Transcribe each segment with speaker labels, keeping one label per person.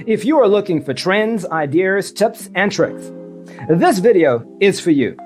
Speaker 1: If you are looking for trends, ideas, tips, and tricks, this video is for you.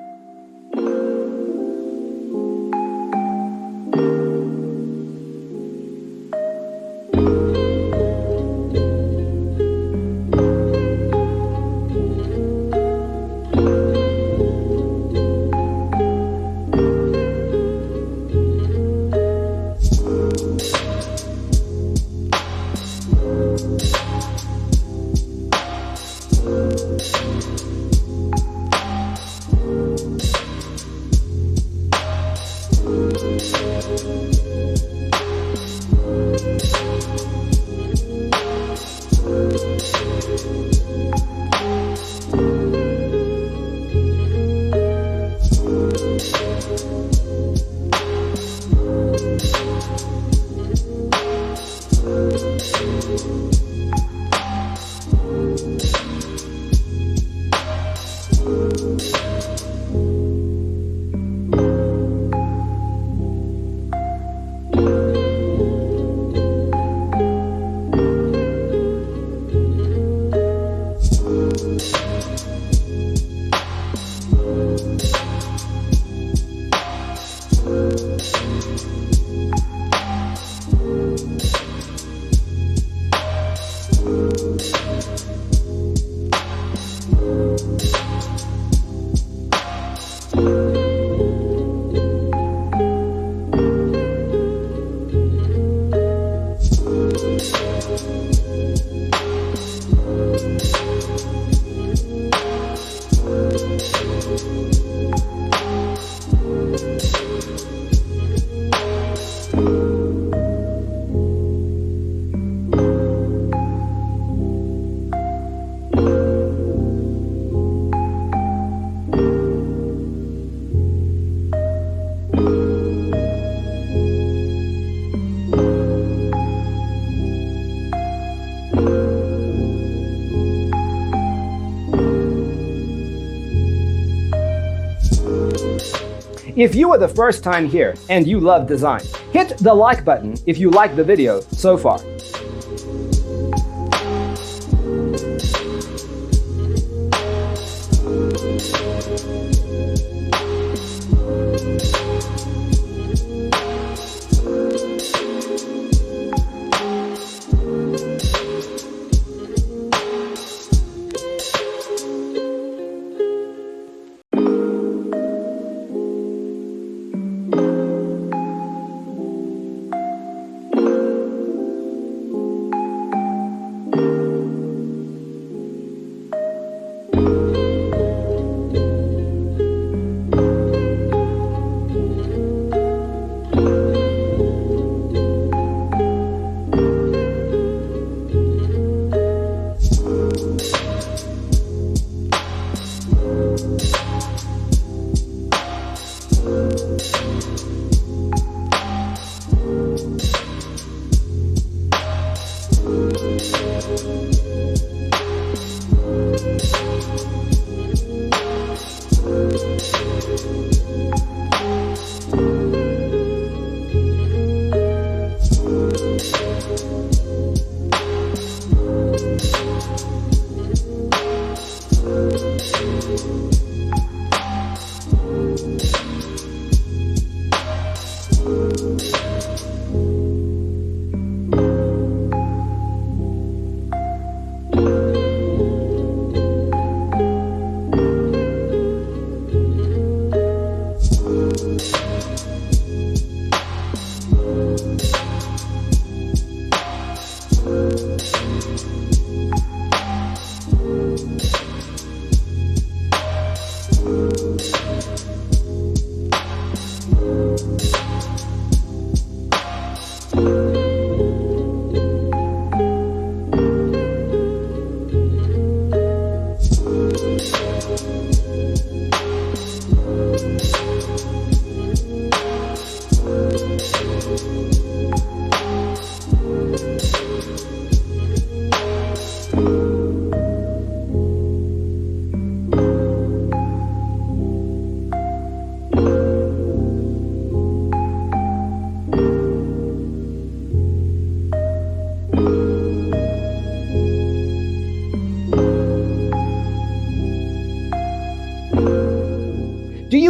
Speaker 1: If you are the first time here and you love design, hit the like button if you like the video so far.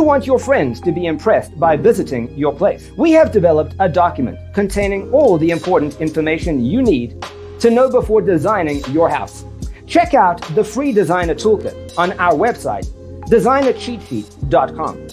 Speaker 1: You want your friends to be impressed by visiting your place. We have developed a document containing all the important information you need to know before designing your house. Check out the free designer toolkit on our website, designercheatsheet.com.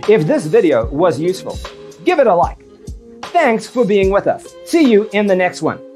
Speaker 2: If this video was useful, give it a like. Thanks for being with us. See you in the next one.